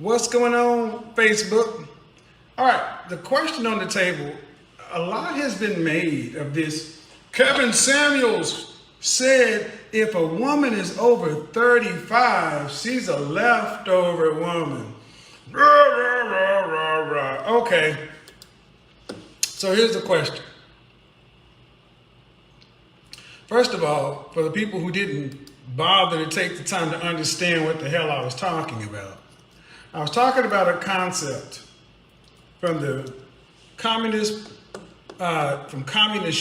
What's going on, Facebook? All right, the question on the table, a lot has been made of this. Kevin Samuels said if a woman is over 35, she's a leftover woman. Rah, rah, rah, rah, rah. Okay, so here's the question. First of all, for the people who didn't bother to take the time to understand what the hell I was talking about, I was talking about a concept from the communist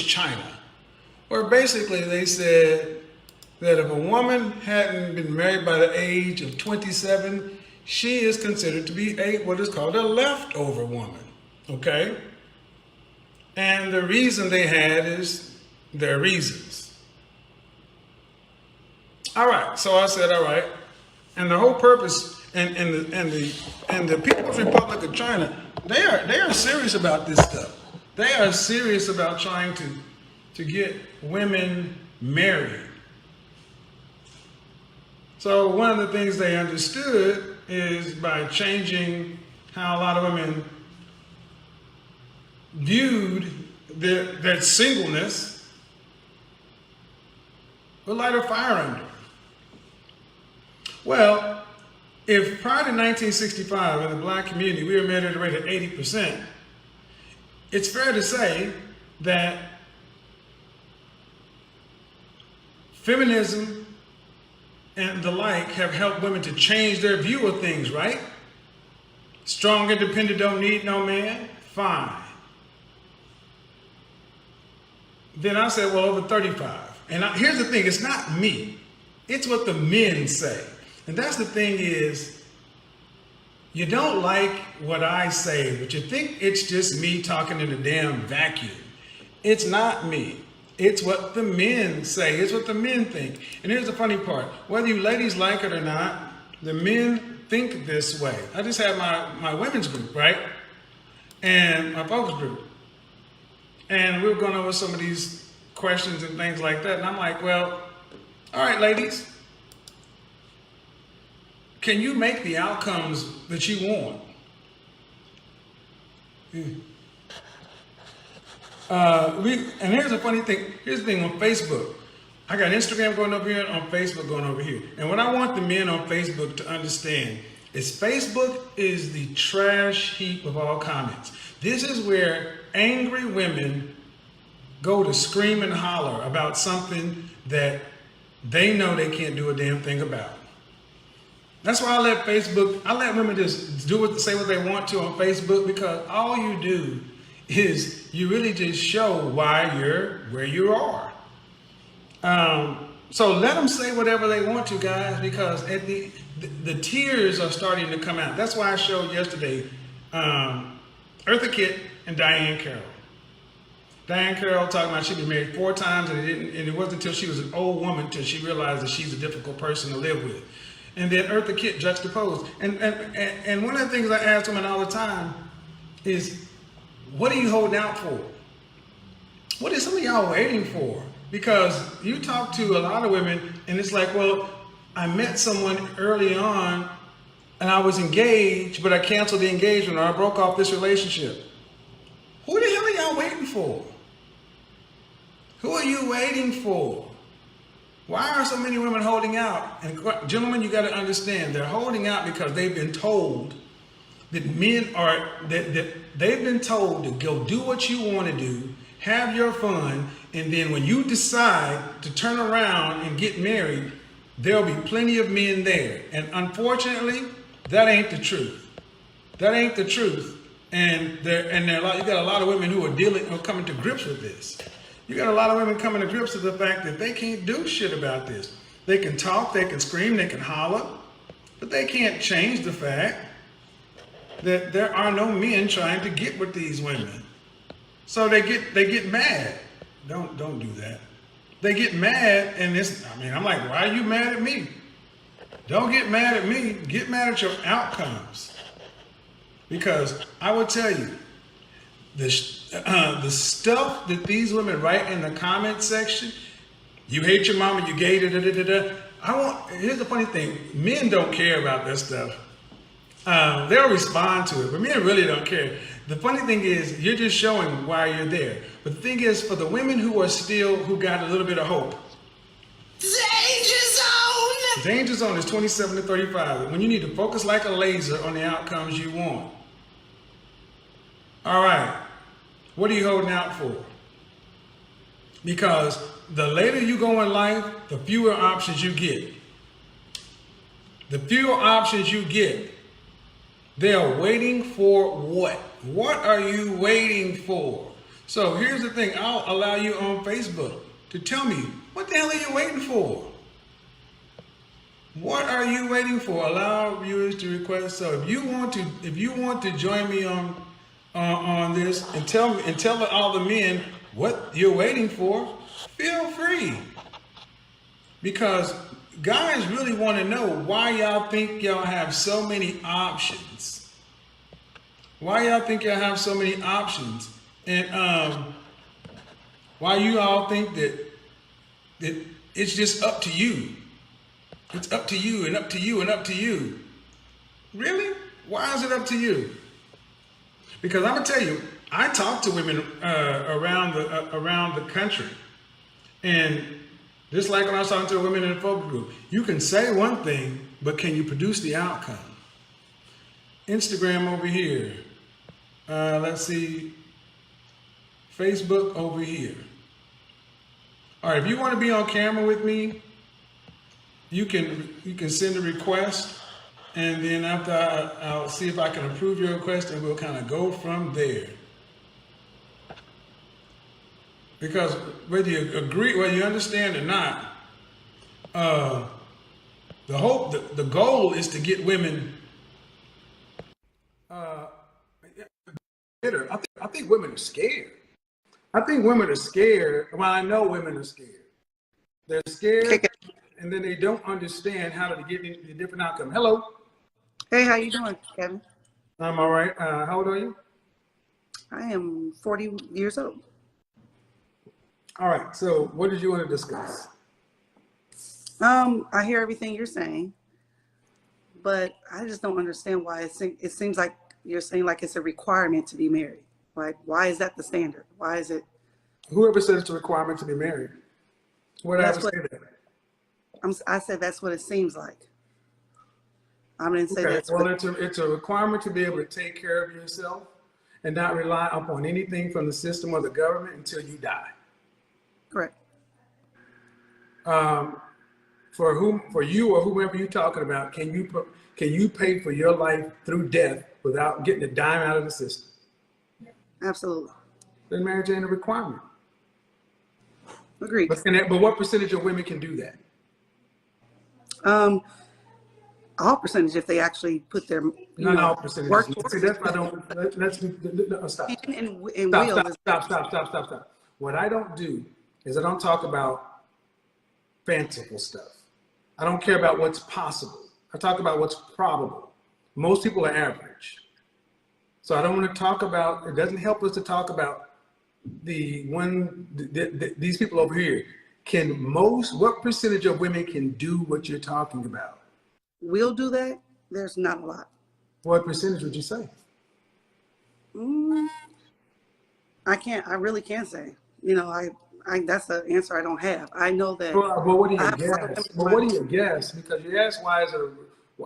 China, where basically they said that if a woman hadn't been married by the age of 27, she is considered to be what is called a leftover woman. Okay? And the reason they had is their reasons. All right, so I said, all right, and the whole purpose, and the People's Republic of China, they are serious about this stuff. They are serious about trying to get women married. So one of the things they understood is by changing how a lot of women viewed their singleness, would light a fire under. Well, if prior to 1965 in the black community we were married at a rate of 80%, it's fair to say that feminism and the like have helped women to change their view of things, right? Strong, independent, don't need no man? Fine. Then I said, well, over 35. And here's the thing, it's not me. It's what the men say. And that's the thing is, you don't like what I say, but you think it's just me talking in a damn vacuum. It's not me. It's what the men say. It's what the men think. And here's the funny part. Whether you ladies like it or not, the men think this way. I just had my women's group, right? And my focus group. And we were going over some of these questions and things like that. And I'm like, well, all right, ladies. Can you make the outcomes that you want? And here's the funny thing. Here's the thing on Facebook. I got Instagram going over here and on Facebook going over here. And what I want the men on Facebook to understand is Facebook is the trash heap of all comments. This is where angry women go to scream and holler about something that they know they can't do a damn thing about. That's why I let women just say what they want to on Facebook, because all you do is you really just show why you're where you are. So let them say whatever they want to, guys, because at the tears are starting to come out. That's why I showed yesterday Eartha Kitt and Diane Carroll. Diane Carroll talking about she'd been married 4 times and it wasn't until she was an old woman till she realized that she's a difficult person to live with. And then Eartha Kitt juxtaposed. And one of the things I ask women all the time is, what are you holding out for? What is some of y'all waiting for? Because you talk to a lot of women and it's like, well, I met someone early on and I was engaged, but I canceled the engagement or I broke off this relationship. Who the hell are y'all waiting for? Who are you waiting for? Why are so many women holding out? And gentlemen, you got to understand, they're holding out because they've been told that they've been told to go do what you want to do, have your fun, and then when you decide to turn around and get married, there'll be plenty of men there. And unfortunately, that ain't the truth. That ain't the truth. And you got a lot of women who are coming to grips with this. You got a lot of women coming to grips with the fact that they can't do shit about this. They can talk, they can scream, they can holler, but they can't change the fact that there are no men trying to get with these women. So they get mad. Don't do that. They get mad, and I'm like, why are you mad at me? Don't get mad at me. Get mad at your outcomes. Because I will tell you, the stuff that these women write in the comment section, you hate your mama, you gay, da da da da da. Here's the funny thing, men don't care about this stuff. They'll respond to it, but men really don't care. The funny thing is, you're just showing why you're there. But the thing is, for the women who got a little bit of hope, danger zone is 27 to 35. When you need to focus like a laser on the outcomes you want. All right, what are you holding out for? Because the later you go in life, the fewer options you get. The fewer options you get, they are waiting for what? What are you waiting for? So here's the thing. I'll allow you on Facebook to tell me, what the hell are you waiting for? What are you waiting for? Allow viewers to request. So if you want to join me on this and tell all the men what you're waiting for, feel free. Because guys really want to know why y'all think y'all have so many options. Why y'all think y'all have so many options, and why you all think that it's just up to you. It's up to you and up to you and up to you. Really? Why is it up to you? Because I'm gonna tell you, I talk to women around the country, and just like when I was talking to women in the focus group, you can say one thing, but can you produce the outcome? Instagram over here. Let's see. Facebook over here. All right, if you want to be on camera with me, you can send a request, and then after I'll see if I can approve your request, and we'll kind of go from there. Because whether you agree, whether you understand or not, the goal is to get women better. I think women are scared. I think women are scared. Well, I know women are scared. They're scared, and then they don't understand how to get the different outcome. Hello. Hey, how you doing, Kevin? I'm all right. How old are you? I am 40 years old. All right. So, what did you want to discuss? I hear everything you're saying, but I just don't understand why it seems like you're saying like it's a requirement to be married. Like, why is that the standard? Why is it? Whoever said it's a requirement to be married? What did I ever say that? I said that's what it seems like. I didn't say Okay. that's Well, it's a requirement to be able to take care of yourself and not rely upon anything from the system or the government until you die. correct. For you or whoever you're talking about, can you pay for your life through death without getting a dime out of the system? Absolutely. Then marriage ain't a requirement. Agreed. But what percentage of women can do that? All percentage if they actually put their Not all percentages. work See, that's why I don't. Let's stop. Stop. What I don't do is I don't talk about fanciful stuff. I don't care about what's possible. I talk about what's probable. Most people are average. So I don't want to talk about, it doesn't help us to talk about these people over here. What percentage of women can do what you're talking about? Will do that. There's not a lot. What percentage would you say? I really can't say. That's an answer I don't have. I know that. Well, what do you guess? Well, what do you guess? Because you asked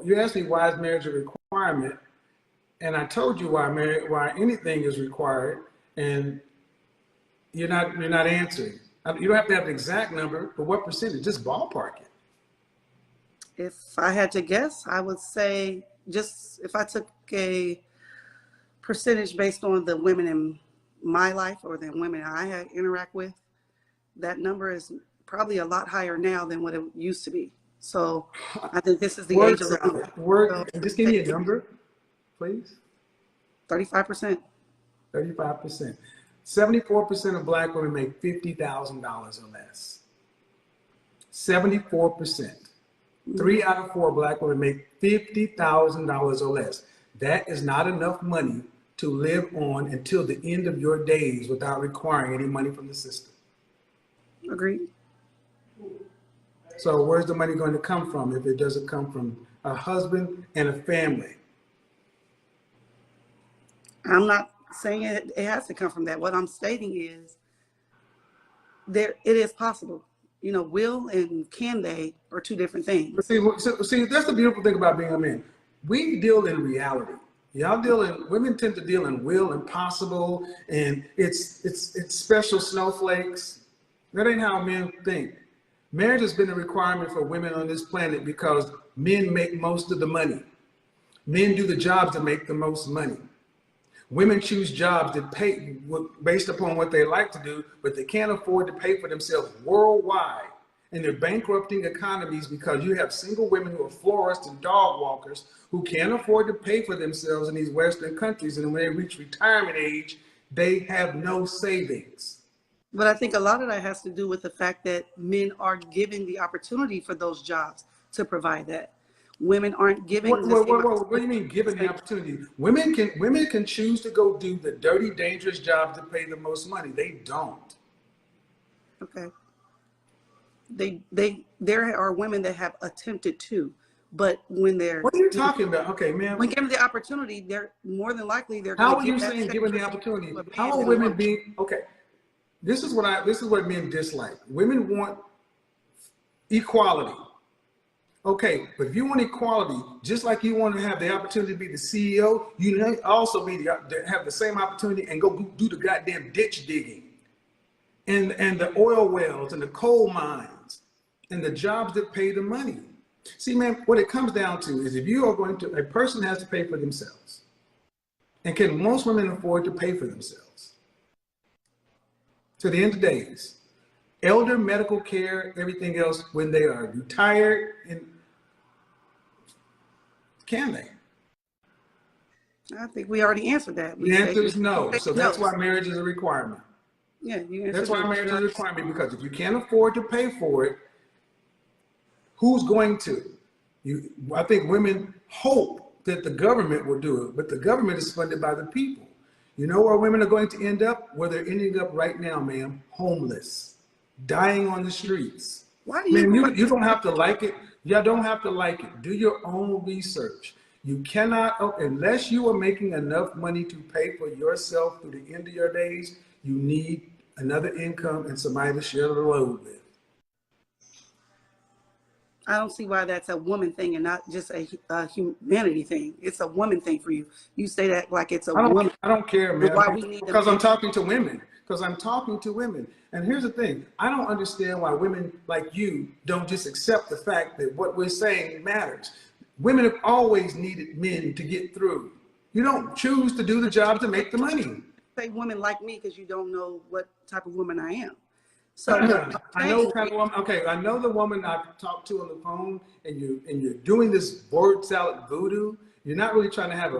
you asked me why is marriage a requirement, and I told you why anything is required, and you're not answering. You don't have to have an exact number, but what percentage? Just ballpark it. If I had to guess, I would say just if I took a percentage based on the women in my life or the women I interact with, that number is probably a lot higher now than what it used to be. So I think this is the age of the Just give me a number, please. 35%. 35%. 74% of Black women make $50,000 or less. 74%. 3 out of 4 Black women make $50,000 or less. That is not enough money to live on until the end of your days without requiring any money from the system. Agreed. So where's the money going to come from if it doesn't come from a husband and a family? I'm not saying it has to come from that. What I'm stating is it is possible. You know, will and can they are two different But things. see, that's the beautiful thing about being a man. We deal in reality. Y'all deal in, women tend to deal in will and possible, and it's special snowflakes. That ain't how men think. Marriage has been a requirement for women on this planet because men make most of the money. Men do the jobs that make the most money. Women choose jobs that pay based upon what they like to do, but they can't afford to pay for themselves worldwide. And they're bankrupting economies because you have single women who are florists and dog walkers who can't afford to pay for themselves in these Western countries. And when they reach retirement age, they have no savings. But I think a lot of that has to do with the fact that men are given the opportunity for those jobs to provide that. Women aren't giving the same What do you mean given the opportunity? Women can choose to go do the dirty, dangerous jobs that pay the most money. They don't. Okay. There are women that have attempted to, but when they're What are you talking about? Okay, man. when given the opportunity, they're more than likely they're How going are to you give that saying same given the percentage opportunity? to a man How are than a women woman. being okay? This is what men dislike. Women want equality. Okay, but if you want equality, just like you want to have the opportunity to be the CEO, you need also have the same opportunity and go do the goddamn ditch digging and the oil wells and the coal mines and the jobs that pay the money. See, man, what it comes down to is if you are going to, a person has to pay for themselves. And can most women afford to pay for themselves? To the end of days, elder medical care, everything else, when they are retired, and can they? I think we already answered that. The answer is no. So that's no. why marriage is a requirement. Yeah, you answered That's why no. marriage is a requirement, because if you can't afford to pay for it, who's going to? I think women hope that the government will do it, but the government is funded by the people. You know where women are going to end up? Where they're ending up right now, ma'am, homeless, dying on the streets. Why do Man, you you don't have to like it. You don't have to like it. Do your own research. You cannot, unless you are making enough money to pay for yourself through the end of your days, you need another income and somebody to share the load with. I don't see why that's a woman thing and not just a humanity thing. It's a woman thing for you. You say that like it's a woman. I don't care, man. Why we need Because I'm talking to women. Because I'm talking to women. And here's the thing. I don't understand why women like you don't just accept the fact that what we're saying matters. Women have always needed men to get through. You don't choose to do the job to make the money. Say women like me because you don't know what type of woman I am. So I know kind of woman. Okay, I know the woman I've talked to on the phone, and you're doing this word salad voodoo. You're not really trying to have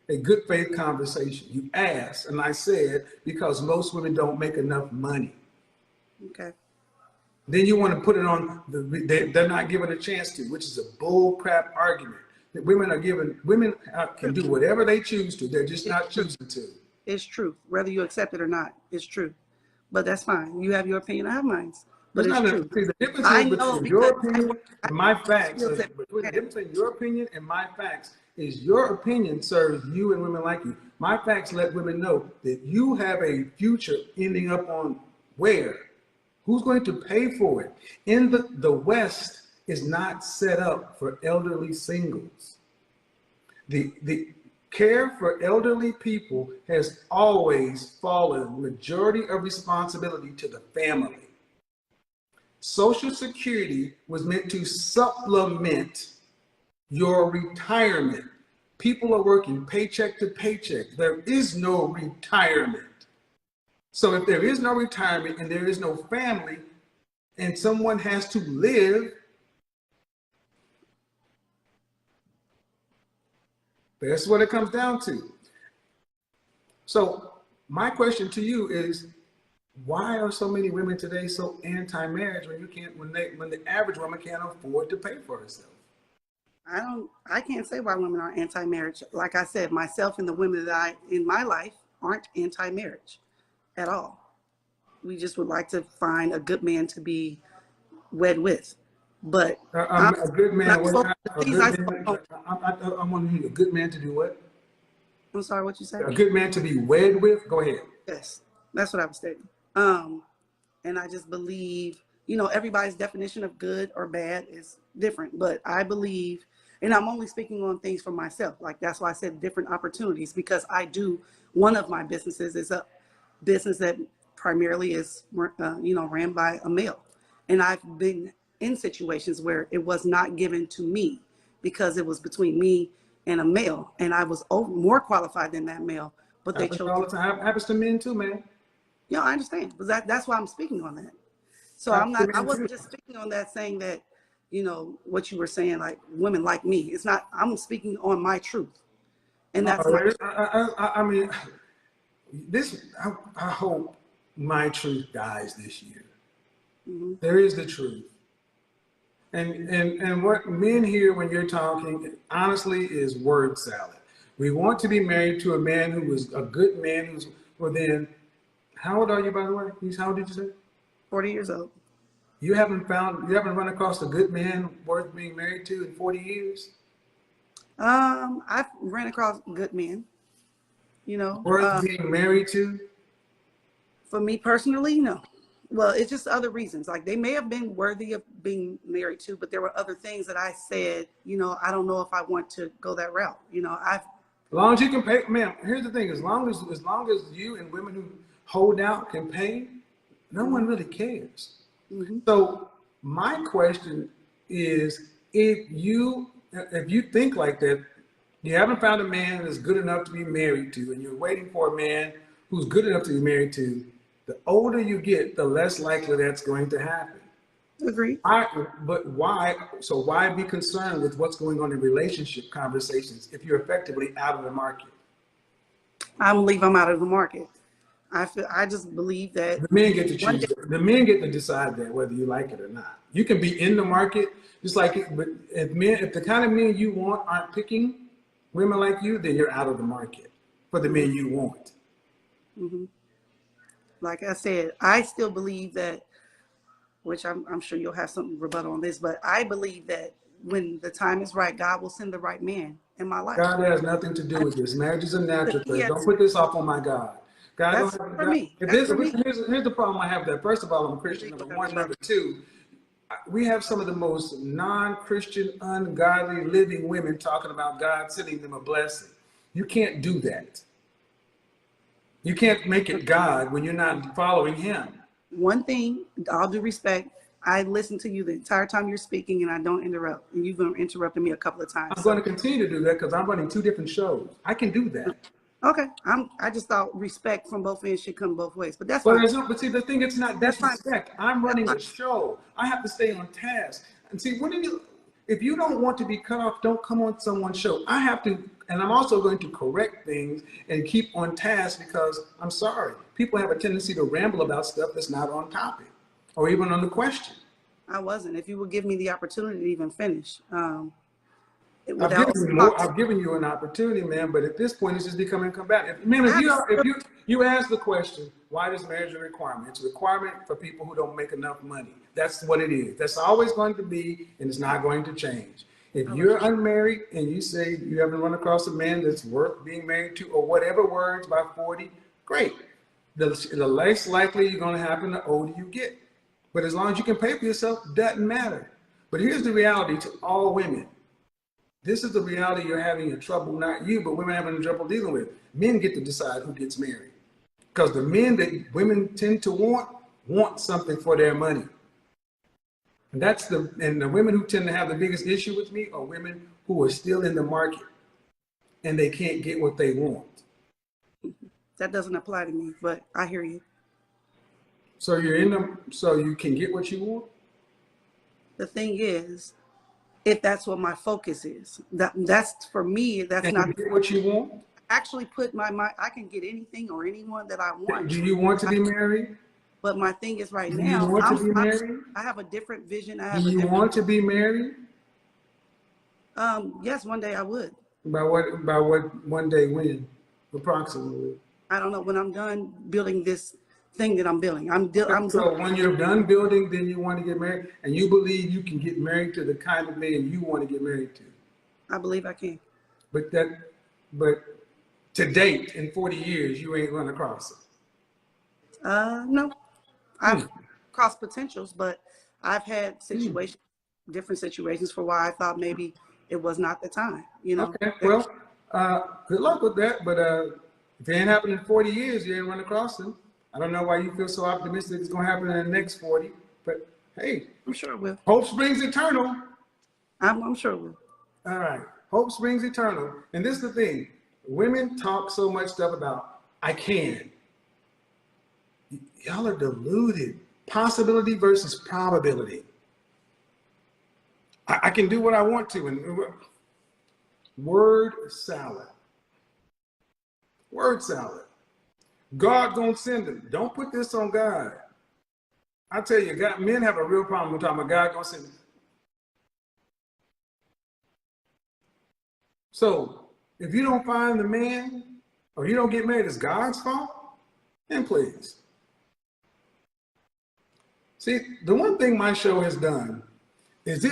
a good faith conversation. You asked, and I said because most women don't make enough money. Okay. Then you want to put it on they're not given a chance to, which is a bull crap argument. That women can do whatever they choose to. They're just not choosing to. It's true, whether you accept it or not. It's true. But that's fine. You have your opinion, I have mine. But it's true. See, the difference I is know between your because opinion and my facts. feel Between the difference between your opinion and my facts is your opinion serves you and women like you. My facts let women know that you have a future ending up on where? Who's going to pay for it? In the West is not set up for elderly singles. The care for elderly people has always fallen majority of responsibility to the family. Social Security was meant to supplement your retirement. People are working paycheck to paycheck. There is no retirement. So if there is no retirement and there is no family and someone has to live, that's what it comes down to. So my question to you is, why are so many women today so anti-marriage when the average woman can't afford to pay for herself? I can't say why women are anti-marriage. Like I said, myself and the women that in my life aren't anti-marriage at all. We just would like to find a good man to be wed with. But a good man. I want to hear a good man to do what? I'm sorry, what you said? A good man to be wed with? Go ahead. Yes, that's what I was stating. And I just believe, everybody's definition of good or bad is different, but I believe, and I'm only speaking on things for myself. Like that's why I said different opportunities, because one of my businesses is a business that primarily is, ran by a male. And I've been in situations where it was not given to me because it was between me and a male, and I was more qualified than that male, but they Happens chose all to. the time. Happens to men too, man. Yeah, I understand, but that's why I'm speaking on that. So Happens to I men too. wasn't just speaking on that saying that, what you were saying, like women like me. It's not, I'm speaking on my truth. And that's my, I mean, I hope my truth dies this year. mm-hmm. There is the truth. And what men hear when you're talking, honestly, is word salad. We want to be married to a man who is a good man who's within, how old are you, by the way? How old did you say? 40 years old. You haven't run across a good man worth being married to in 40 years? I've ran across good men, Worth being married to? for me personally, no. Well, it's just other reasons. Like they may have been worthy of being married to, but there were other things that I said, I don't know if I want to go that route. As long as you can pay, man, here's the thing, as long as you and women who hold out can pay, no one really cares. Mm-hmm. So my question is, if you think like that, you haven't found a man that's good enough to be married to, and you're waiting for a man who's good enough to be married to, the older you get, the less likely that's going to happen. Agreed. But why? So why be concerned with what's going on in relationship conversations if you're effectively out of the market? I believe I'm out of the market. I just believe that The men get to one choose day. that. The men get to decide that whether you like it or not. You can be in the market, just like it, but if the kind of men you want aren't picking women like you, then you're out of the market for the men you want. Mm-hmm. Like I said, I still believe that, which I'm sure you'll have some rebuttal on this, but I believe that when the time is right, God will send the right man in my life. God has nothing to do with this. Marriage is a natural He thing. has, Don't put this off on my God. God don't that's have for God. me. That's for me. Here's the problem I have. That first of all, I'm a Christian. Believe Number what I one, was number two, we have some of the most non-Christian, ungodly living women talking about God sending them a blessing. You can't do that. You can't make it God when you're not following Him. One thing, all due respect, I listen to you the entire time you're speaking, and I don't interrupt. And you've been interrupting me a couple of times. I'm going to continue to do that because I'm running 2 different shows. I can do that. Okay, I just thought respect from both ends should come both ways, but that's But, fine. but see, the thing, it's not That's fine. disrespect. I'm That's running fine. a show. I have to stay on task. And see, if you don't want to be cut off, don't come on someone's show. I have to, and I'm also going to correct things and keep on task because I'm sorry. People have a tendency to ramble about stuff that's not on topic or even on the question. I wasn't. If you would give me the opportunity to even finish, I've without given you more. I've given you an opportunity, man. But at this point, it's just becoming combative. Man, if you ask the question, why is marriage a requirement? It's a requirement for people who don't make enough money. That's what it is. That's always going to be, and it's not going to change. If you're unmarried and you say you haven't run across a man that's worth being married to, or whatever words by 40, great. The less likely you're going to happen the older you get. But as long as you can pay for yourself, doesn't matter. But here's the reality to all women. This is the reality you're having in trouble, not you, but women having trouble dealing with. Men get to decide who gets married. Because the men that women tend to want something for their money. And the women who tend to have the biggest issue with me are women who are still in the market and they can't get what they want. That doesn't apply to me, but I hear you. So so you can get what you want? The thing is, if that's what my focus is, that's for me, that's Can not you get what you want? actually put my mind. I can get anything or anyone that I want. Do you want to be married? But my thing is right Do now, you want to be married? I have a different vision. Do you want to be married? Yes, one day I would. By what one day when? Approximately. I don't know, when I'm done building this thing that I'm building. So when you're done building, then you want to get married, and you believe you can get married to the kind of man you want to get married to. I believe I can. But to date in 40 years, you ain't run across it? No, Hmm. I've crossed potentials, but I've had situations, different situations for why I thought maybe it was not the time. You know, Okay, well, good luck with that. But if it ain't happened in 40 years, you ain't run across them. I don't know why you feel so optimistic it's going to happen in the next 40. But hey, I'm sure it will. hope springs eternal. I'm sure it will. All right, hope springs eternal. And this is the thing: women talk so much stuff about I can. Y'all are deluded. Possibility versus probability. I can do what I want to, and word salad. Word salad. God gonna send them. Don't put this on God. I tell you, God, men have a real problem with talking about God gonna send them. So if you don't find the man or you don't get married, it's God's fault. Then please. See, the one thing my show has done is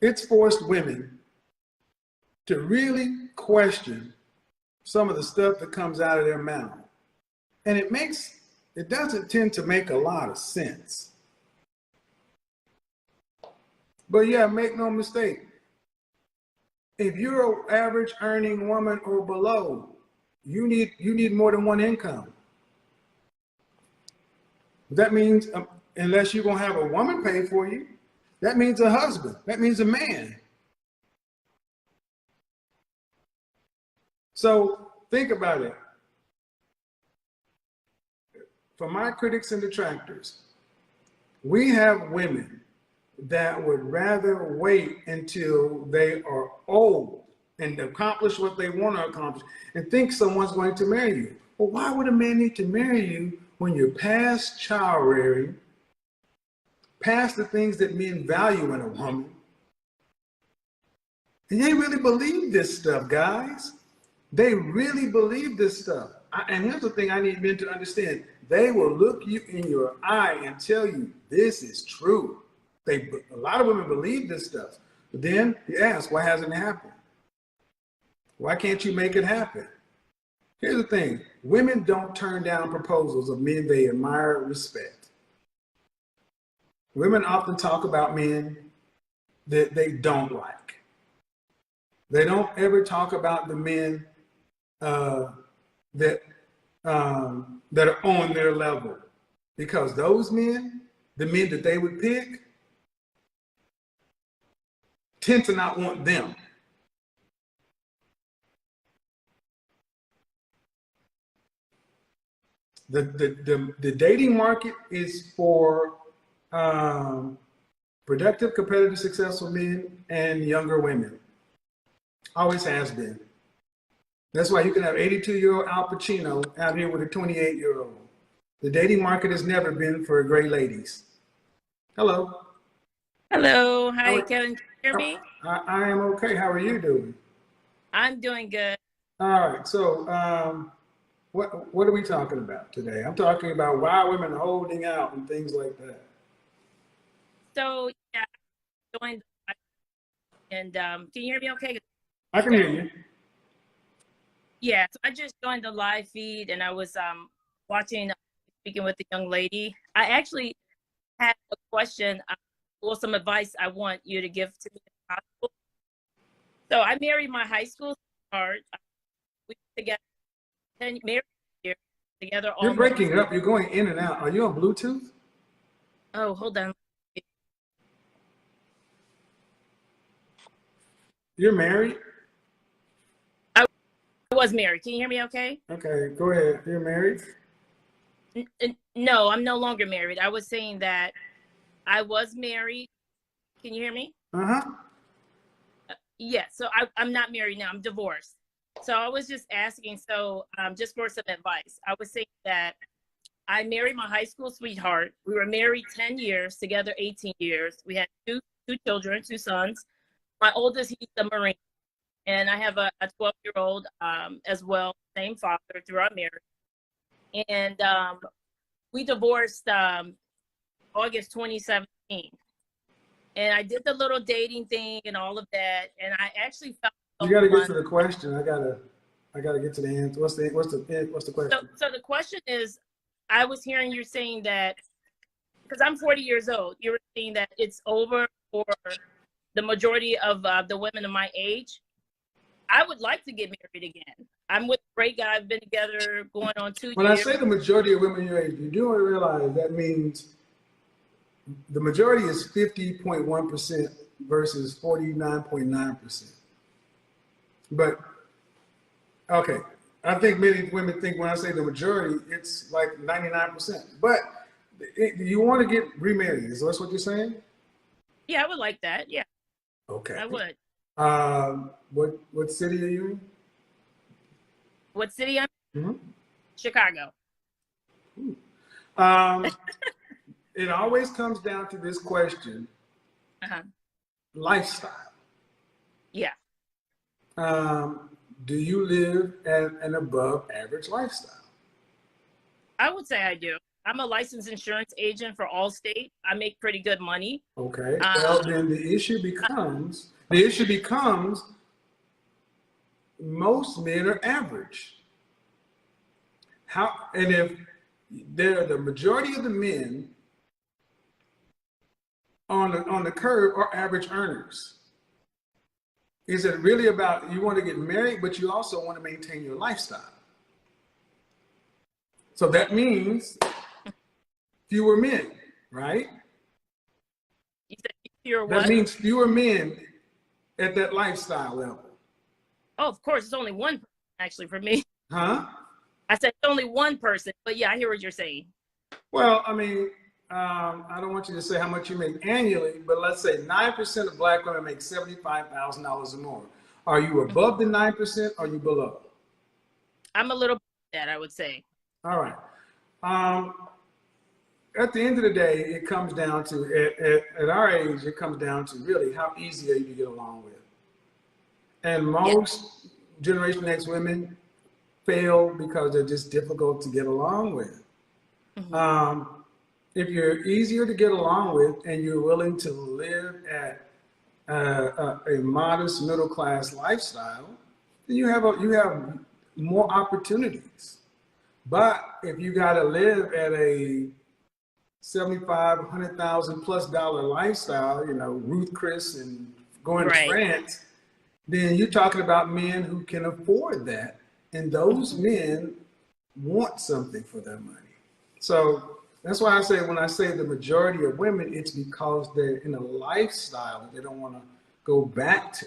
it's forced women to really question some of the stuff that comes out of their mouth. And it doesn't tend to make a lot of sense. But yeah, make no mistake. If you're an average earning woman or below, you need more than one income. That means, unless you're gonna have a woman pay for you, that means a husband. That means a man. So think about it. For my critics and detractors, we have women that would rather wait until they are old and accomplish what they want to accomplish and think someone's going to marry you. Well, why would a man need to marry you when you're past child rearing, past the things that men value in a woman? And they really believe this stuff, guys. They really believe this stuff. And here's the thing I need men to understand. They will look you in your eye and tell you this is true. A lot of women believe this stuff. But then you ask, why hasn't it happened? Why can't you make it happen? Here's the thing. Women don't turn down proposals of men they admire or respect. Women often talk about men that they don't like. They don't ever talk about the men that are on their level, because those men, the men that they would pick, tend to not want them. The dating market is for productive, competitive, successful men and younger women. Always has been. That's why you can have 82-year-old Al Pacino out here with a 28-year-old. The dating market has never been for great ladies. Hello. Hello. Hi, Kevin. Can you hear me? I am okay. How are you doing? I'm doing good. All right. So what are we talking about today? I'm talking about why women are holding out and things like that. So, yeah, I joined, and can you hear me okay? I can hear you. Yeah, so I just joined the live feed, and I was watching, speaking with the young lady. I actually had a question, or some advice I want you to give to me if possible. So I married my high school sweetheart. We were together 10 married years together. You're Almost. breaking up. You're going in and out. Are you on Bluetooth? Oh, hold on. You're married? I was married. Can you hear me okay? Okay, go ahead. You're married? No, I'm no longer married. I was saying that I was married. Can you hear me? Uh-huh. Yeah, so I'm not married now. I'm divorced. So I was just asking, so just for some advice. I was saying that I married my high school sweetheart. We were married 10 years, together 18 years. We had two children, two sons. My oldest, he's a Marine. And I have a 12-year-old as well, same father through our marriage. And we divorced August 2017. And I did the little dating thing and all of that. And I actually felt You got to get to the question. I got to I got to get to the answer. What's the question? So the question is, I was hearing you saying that, because I'm 40 years old, you were saying that it's over for the majority of the women of my age. I would like to get married again. I'm with a great guy. I've been together going on 2 years. When I say the majority of women your age, you do realize that means the majority is 50.1% versus 49.9%. But, okay, I think many women think when I say the majority, it's like 99%. But you want to get remarried, is that what you're saying? Yeah, I would like that. Yeah, Okay. I would. What city are you in? What city I'm in? Mm-hmm. Chicago. It always comes down to this question: lifestyle. Yeah. Do you live at an above average lifestyle? I would say I do. I'm a licensed insurance agent for Allstate. I make pretty good money. Okay. Well, then the issue becomes most men are average. And if they're the majority of the men on the curve are average earners. Is it really about you want to get married, but you also want to maintain your lifestyle? So that means fewer men, right? You said fewer what? That means fewer men at that lifestyle level. Oh, of course, it's only one person, actually, for me. Huh? I said it's only one person, but yeah, I hear what you're saying. Well, I mean, I don't want you to say how much you make annually, but let's say 9% of Black women make $75,000 or more. Are you above the 9% or are you below? I'm a little bit that, I would say. All right. At the end of the day, it comes down to, at our age, it comes down to really how easy are you to get along with. And most Generation X women fail because they're just difficult to get along with. If you're easier to get along with and you're willing to live at a modest middle class lifestyle, then you have more opportunities. But if you got to live at a $75,000-$100,000 plus lifestyle, you know, Ruth Chris and going to France, then you're talking about men who can afford that, and those men want something for their money. So that's why I say when I say the majority of women, it's because they're in a lifestyle that they don't want to go back to.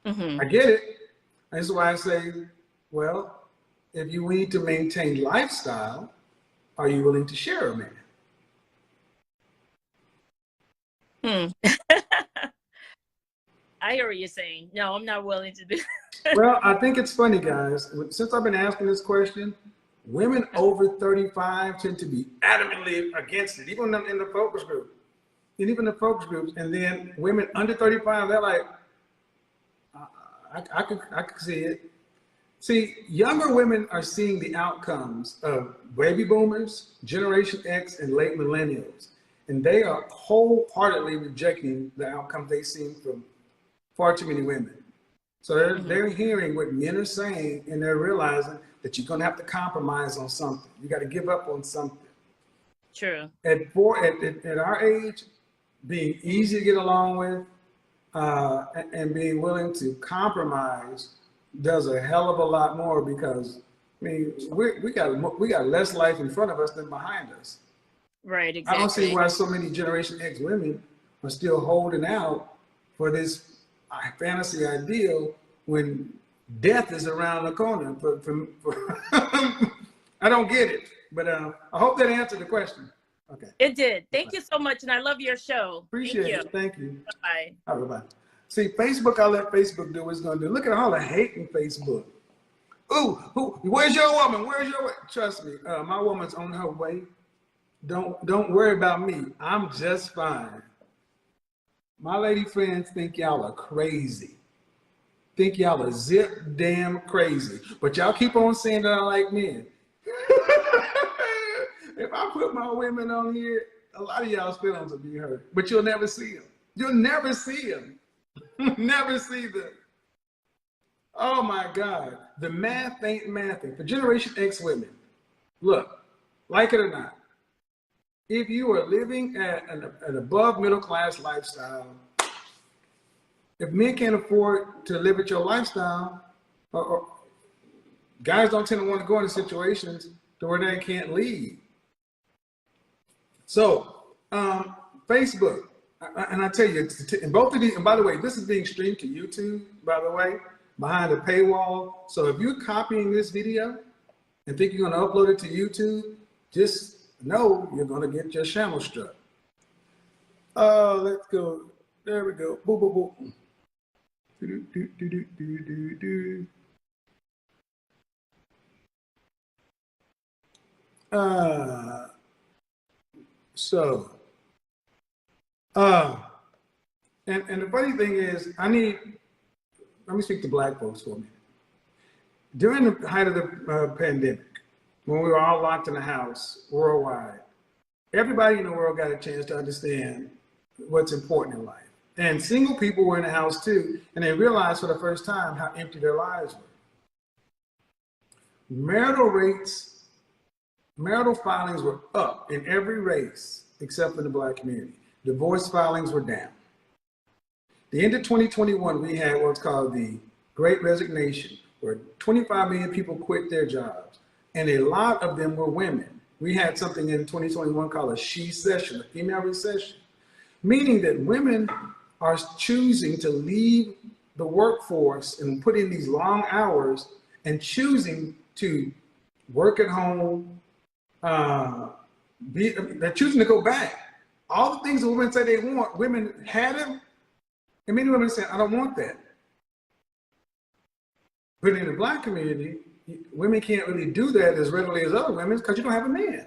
I get it. That's why I say, well, if you need to maintain lifestyle, are you willing to share a man? I hear what you're saying. No, I'm not willing to do Well, I think it's funny, guys. Since I've been asking this question, women over 35 tend to be adamantly against it, even in the focus group. And even the focus groups. And then women under 35, they're like, I could see it. See, younger women are seeing the outcomes of baby boomers, Generation X, and late millennials. And they are wholeheartedly rejecting the outcomes they've seen from far too many women. So they're hearing what men are saying, and they're realizing that you're going to have to compromise on something. You got to give up on something. True. At our age, being easy to get along with and being willing to compromise does a hell of a lot more, because I mean we got less life in front of us than behind us. Right, exactly. I don't see why so many Generation X women are still holding out for this fantasy ideal when death is around the corner. I don't get it, but I hope that answered the question. Okay. It did. Thank you so much, and I love your show. Appreciate it. Thank you. Bye. All right, bye. See, Facebook, I let Facebook do what it's going to do. Look at all the hate in Facebook. Ooh, where's your woman? Where's your? Trust me, my woman's on her way. Don't worry about me. I'm just fine. My lady friends think y'all are crazy. Think y'all are zip damn crazy. But y'all keep on saying that I like men. If I put my women on here, a lot of y'all's feelings will be hurt. But you'll never see them. You'll never see them. Never see them. Oh my God. The math ain't mathing. For Generation X women, look, like it or not, if you are living at an above middle class lifestyle, if men can't afford to live at your lifestyle, or guys don't tend to want to go into situations to where they can't leave. So, Facebook, and I tell you, and both of these, and by the way, this is being streamed to YouTube, by the way, behind a paywall. So if you're copying this video and think you're going to upload it to YouTube, just know you're going to get your channel struck. Let's go. There we go. Boop, boop, boop. Do, do, do, do, do, do, do. So, and the funny thing is, let me speak to black folks for a minute. During the height of the pandemic, when we were all locked in the house worldwide, everybody in the world got a chance to understand what's important in life. And single people were in the house too, and they realized for the first time how empty their lives were. Marital filings were up in every race except for the black community. Divorce filings were down. The end of 2021, we had what's called the Great Resignation, where 25 million people quit their jobs, and a lot of them were women. We had something in 2021 called a she-cession, a female recession, meaning that women are choosing to leave the workforce and put in these long hours and choosing to work at home. They're choosing to go back. All the things that women say they want, women had them, and many women say, I don't want that. But in the black community, women can't really do that as readily as other women because you don't have a man.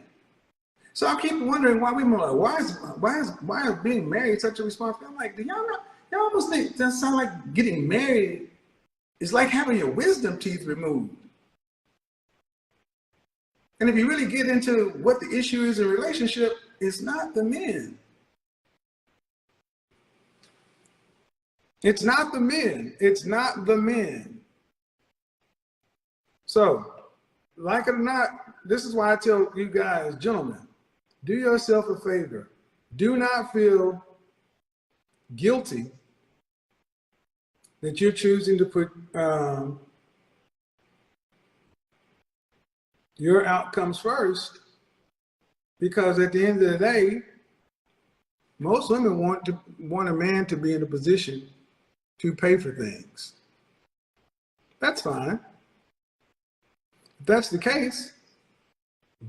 So I keep wondering why women are like, why is being married such a responsibility? I'm like, do y'all not, y'all almost think that sound like getting married is like having your wisdom teeth removed. And if you really get into what the issue is in a relationship, it's not the men. It's not the men. It's not the men. So, like it or not, this is why I tell you guys, gentlemen, do yourself a favor. Do not feel guilty that you're choosing to put your outcomes first, because at the end of the day, most women want a man to be in a position to pay for things. That's fine. If that's the case,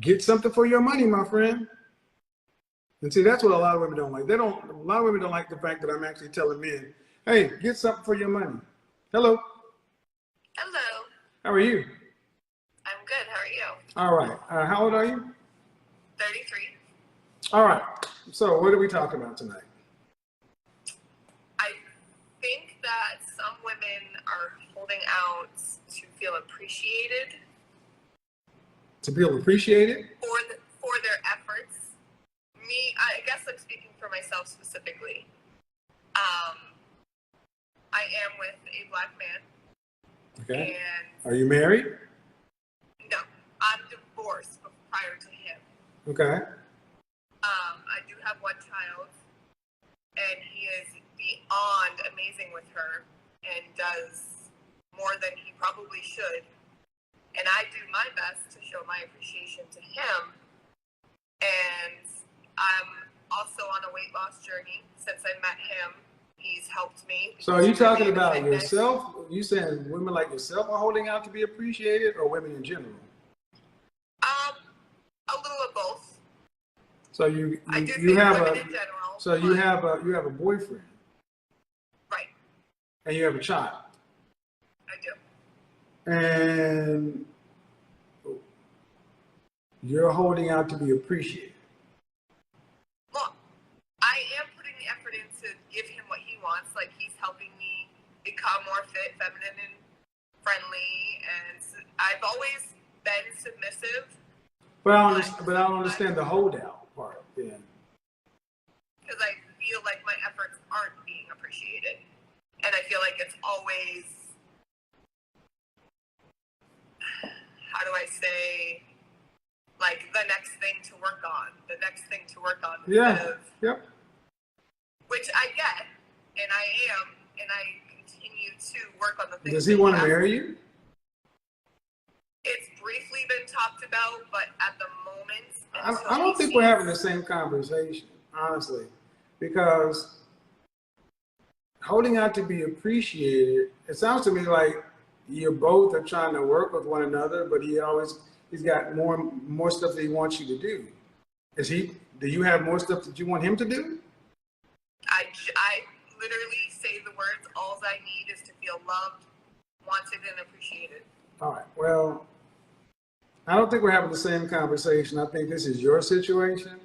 get something for your money, my friend. And see, that's what a lot of women don't like. A lot of women don't like the fact that I'm actually telling men, hey, get something for your money. Hello. Hello. How are you? I'm good. How are you? All right. How old are you? 33. All right. So what are we talking about tonight? I think that some women are holding out to feel appreciated. To feel appreciated? For their efforts. Me, I guess I'm speaking for myself specifically. I am with a black man. Okay. And Are you married? no, I'm divorced prior to him. Okay. I do have one child, and he is beyond amazing with her and does more than he probably should. And I do my best to show my appreciation to him. And I'm also on a weight loss journey. Since I met him, he's helped me. So are you talking about yourself? You saying women like yourself are holding out to be appreciated, or women in general? A little of both. So you I do you think have women a in general. so you have a boyfriend, right? and you have a child, I do. and you're holding out to be appreciated. Well, I am putting the effort in to give him what he wants. Like, he's helping me become more fit, feminine, and friendly. And I've always been submissive. But I don't understand the holdout part then. Because I feel like my efforts aren't being appreciated. And I feel like it's always say, like, the next thing to work on, Yeah. instead of, Yep. which I get, and I am, and I continue to work on the things. Does he that want to has- marry you? It's briefly been talked about, but at the moment, I don't think we're having the same conversation, honestly, because holding out to be appreciated, it sounds to me like you both are trying to work with one another, but he's got more stuff that he wants you to do. Do you have more stuff that you want him to do? I literally say the words, all I need is to feel loved, wanted, and appreciated. All right, well, I don't think we're having the same conversation. I think this is your situation,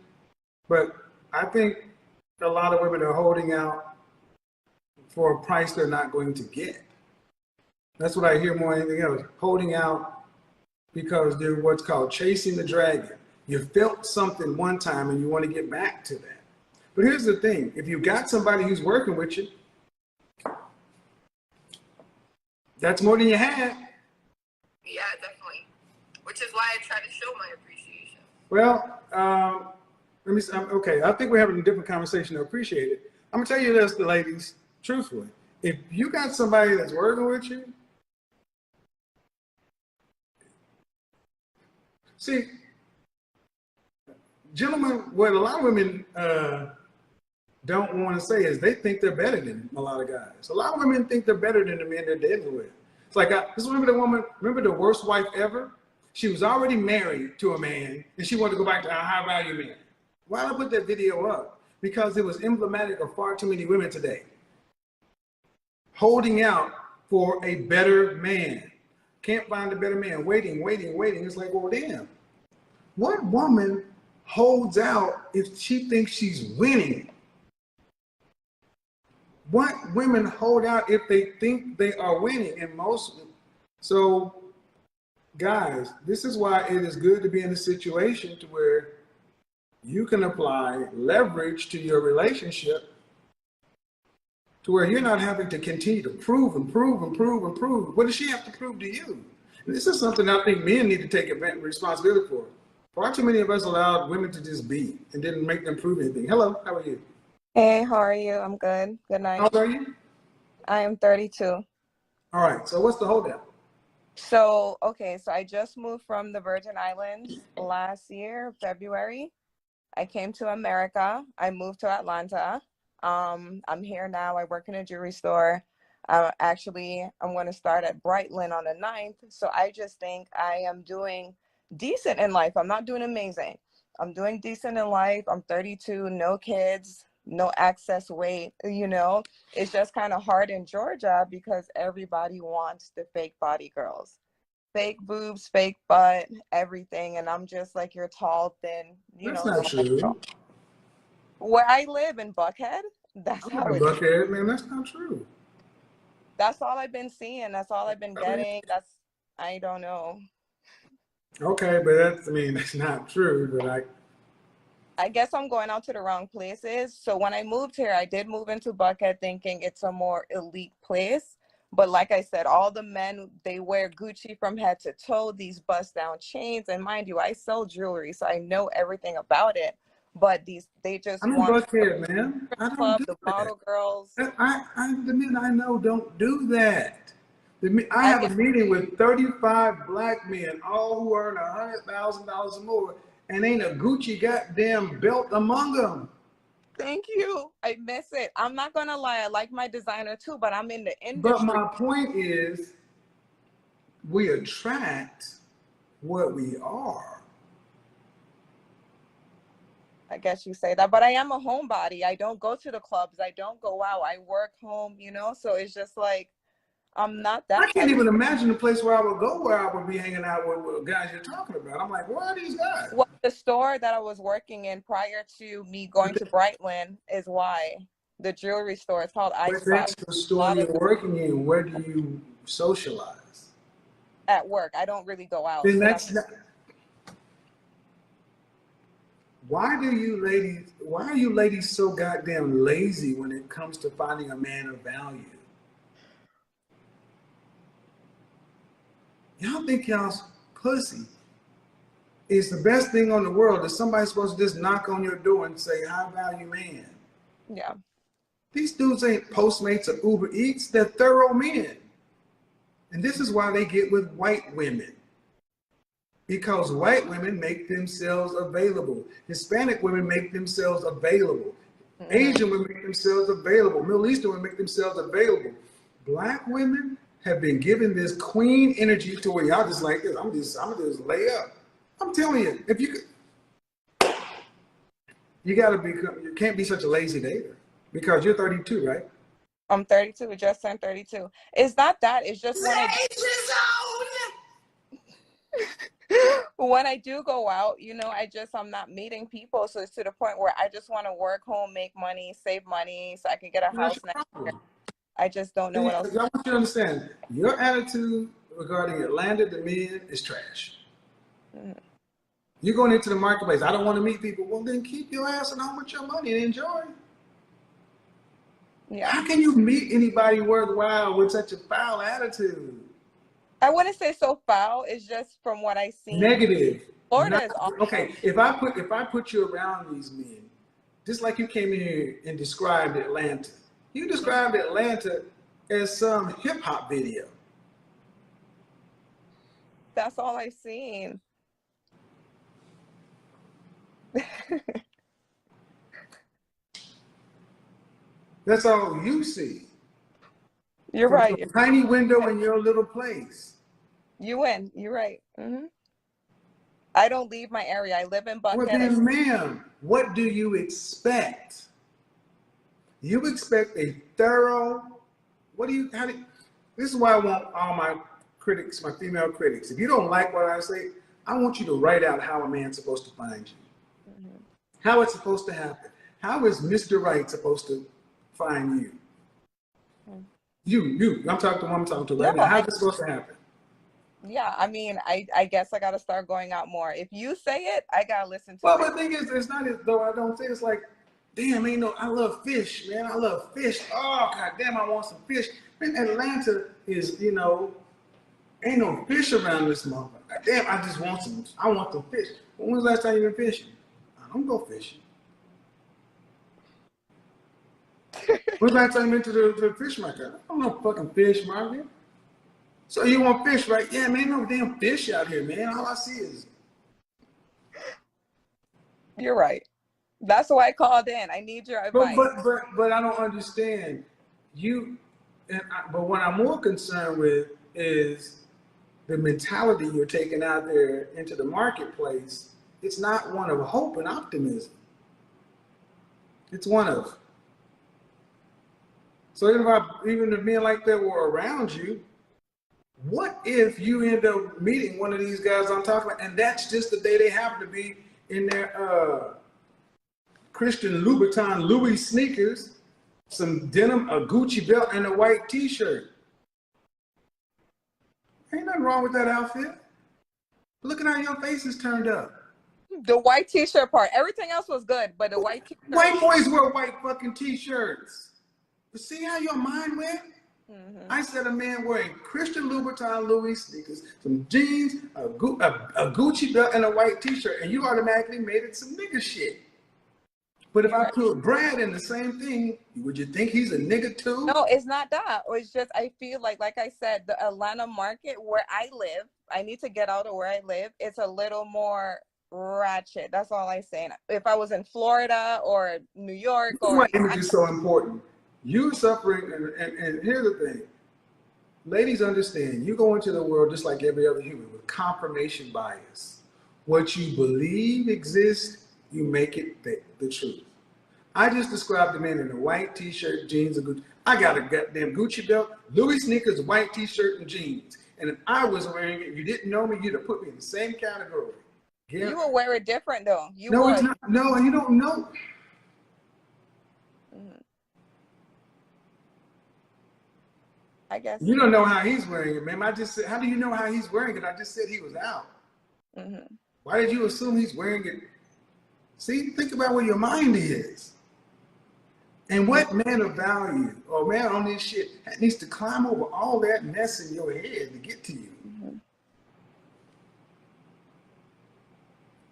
but I think a lot of women are holding out for a price they're not going to get. That's what I hear more than anything else. Holding out because they're what's called chasing the dragon. You felt something one time and you want to get back to that. But here's the thing. If you got somebody who's working with you, that's more than you had. Yeah, definitely. Which is why I try to show my appreciation. Well, okay, I think we're having a different conversation to appreciate it. I'm gonna tell you this, the ladies, truthfully. If you got somebody that's working with you, see, gentlemen, what a lot of women don't want to say is they think they're better than a lot of guys. A lot of women think they're better than the men they're dealing with. It's like, remember the worst wife ever? She was already married to a man and she wanted to go back to a high value man. Why did I put that video up? Because it was emblematic of far too many women today. Holding out for a better man. Can't find a better man. Waiting. It's like, well, damn. What woman holds out if she thinks she's winning? What women hold out if they think they are winning? And so guys, this is why it is good to be in a situation to where you can apply leverage to your relationship to where you're not having to continue to prove. What does she have to prove to you? And this is something I think men need to take responsibility for. Far too many of us allowed women to just be and didn't make them prove anything. Hello, how are you? Hey, how are you? I'm good. Good night. How old are you? I am 32. All right, so what's the holdout? So I just moved from the Virgin Islands last year, February. I came to America. I moved to Atlanta. I'm here now. I work in a jewelry store. I'm going to start at Brightland on the 9th. So I just think I am doing decent in life. I'm not doing amazing. I'm doing decent in life. I'm 32, no kids, no excess weight. It's just kind of hard in Georgia because everybody wants the fake body girls. Fake boobs, fake butt, everything. And I'm just like, you're tall, thin, That's not true. Where I live in Buckhead, that's how it is. Buckhead, man, that's not true. That's all I've been seeing. That's all I've been getting. I don't know. Okay, but that's not true, but I guess I'm going out to the wrong places. So when I moved here, I did move into Buckhead thinking it's a more elite place. But like I said, all the men, they wear Gucci from head to toe, these bust down chains. And mind you, I sell jewelry, so I know everything about it. But they just I'm in want Buckhead, man. I don't do the that. model girls. The men I know don't do that. I have a meeting with 35 black men, all who earn $100,000 or more, and ain't a Gucci goddamn belt among them. Thank you. I miss it. I'm not gonna lie. I like my designer too, but I'm in the industry. But my point is, we attract what we are. I guess you say that, but I am a homebody. I don't go to the clubs. I don't go out. I work home, so it's just like, I'm not that. I can't even imagine the place where I would go where I would be hanging out with guys you're talking about. I'm like, where are these guys? Well, the store that I was working in prior to me going to Brightland is why. The jewelry store. It's called But that's the store you're working in. Where do you socialize? At work. I don't really go out. Then that's not. Why are you ladies so goddamn lazy when it comes to finding a man of value? Y'all think y'all's pussy. is the best thing on the world. That somebody's supposed to just knock on your door and say, "High value man." Yeah. These dudes ain't Postmates or Uber Eats. They're thorough men. And this is why they get with white women. Because white women make themselves available. Hispanic women make themselves available. Asian women make themselves available. Middle Eastern women make themselves available. Black women have been given this queen energy to where y'all just like this. I'm just lay up. I'm telling you, if you could, you gotta become, you can't be such a lazy dater. Because you're 32, right? I'm 32, just turned 32. It's not that, it's just when I do go out, you know, I'm not meeting people. So it's to the point where I just want to work home, make money, save money so I can get a house That's your next year. problem. I just don't know what else. I want you to understand, your attitude regarding Atlanta to men is trash. You're going into the marketplace. I don't want to meet people. Well, then keep your ass at home with your money and enjoy. Yeah. How can you meet anybody worthwhile with such a foul attitude? I wouldn't say so foul. It's just from what I see. Negative. Florida is awesome. Okay, if I put you around these men, just like you came in here and described Atlanta, you described Atlanta as some hip hop video. That's all I've seen. That's all you see. You're From right. a tiny window in your little place. You win. You're right. I don't leave my area. I live in Buckhead. Well then, ma'am, what do you expect? You expect a thorough, this is why I want all my critics, my female critics. If you don't like what I say, I want you to write out how a man's supposed to find you. How it's supposed to happen. How is Mr. Right supposed to find you? I'm talking to who I'm talking to right now. How's it supposed to happen? Yeah, I mean, I guess I got to start going out more. If you say it, I got to listen to Well, it. but the thing is, it's not as though I don't say. It's like, damn, I love fish, man. I love fish. Oh, god damn, I want some fish. Man, Atlanta is, ain't no fish around this motherfucker. Damn, I want some fish. But when's the last time you been fishing? I don't go fishing. When's the last time you been to the fish market? I don't know fucking fish market. So you want fish, right? Yeah, man, no damn fish out here, man. All I see is. You're right. That's why I called in. I need your advice. But I don't understand you. But what I'm more concerned with is the mentality you're taking out there into the marketplace. It's not one of hope and optimism. It's one of. So even if men like that were around you, what if you end up meeting one of these guys I'm talking about, and that's just the day they happen to be in their Christian Louboutin Louis sneakers, some denim, a Gucci belt, and a white t-shirt. Ain't nothing wrong with that outfit. Look at how your face is turned up. The white t-shirt part. Everything else was good, but the white t-shirt. White boys wear white fucking t-shirts. You see how your mind went? I said a man wearing Christian Louboutin Louis sneakers, some jeans, a Gucci belt, and a white t-shirt, and you automatically made it some nigga shit. But if I put Brad in the same thing, would you think he's a nigga too? No, it's not that. It's just I feel like I said, the Atlanta market where I live, I need to get out of where I live. It's a little more ratchet. That's all I'm saying. If I was in Florida or New York, or image is so important. You're suffering, and here's the thing. Ladies, understand, you go into the world just like every other human with confirmation bias. What you believe exists, you make it the truth. I just described the man in a white t-shirt, jeans, and Gucci. I got a goddamn Gucci belt, Louis sneakers, white t-shirt, and jeans. And if I was wearing it, you didn't know me, you'd have put me in the same category. Yeah. you would wear it different though. You no, would. it's not. No, you don't know. I guess. You don't know how he's wearing it, man. I just said, how do you know how he's wearing it? I just said he was out. Why did you assume he's wearing it? See, think about where your mind is. And what man of value or man on this shit needs to climb over all that mess in your head to get to you?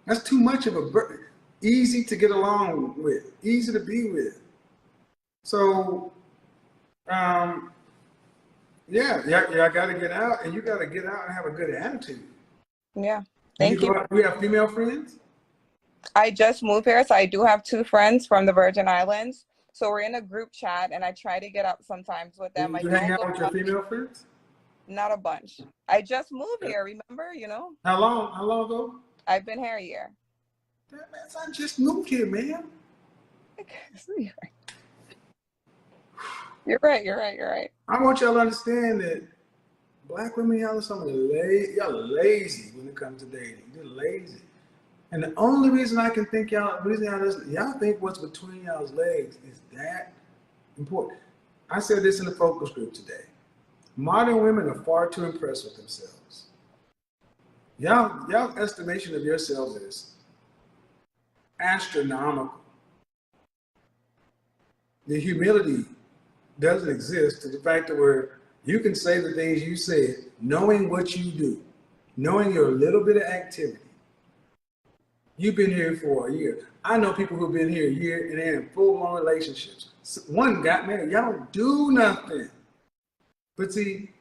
That's too much of a burden. Easy to get along with, easy to be with. So, yeah, I got to get out, and you got to get out and have a good attitude. Yeah. When you Thank you. go out, you have female friends? I just moved here, so I do have 2 friends from the Virgin Islands. So we're in a group chat, and I try to get out sometimes with them. I You hang don't out go with your out, female friends? not a bunch. I just moved here, remember? How long? How long ago? I've been here a year. That man, I just moved here, man. You're right. You're right. You're right. I want y'all to understand that black women, y'all are some of the y'all are lazy when it comes to dating. You're lazy. And the only reason I can think y'all think what's between y'all's legs is that important. I said this in the focus group today. Modern women are far too impressed with themselves. Y'all estimation of yourselves is astronomical. The humility doesn't exist to the fact that where you can say the things you said, knowing what you do, knowing your little bit of activity. You've been here for a year. I know people who've been here a year and they're in full-blown relationships. One got married. Y'all don't do nothing. But see,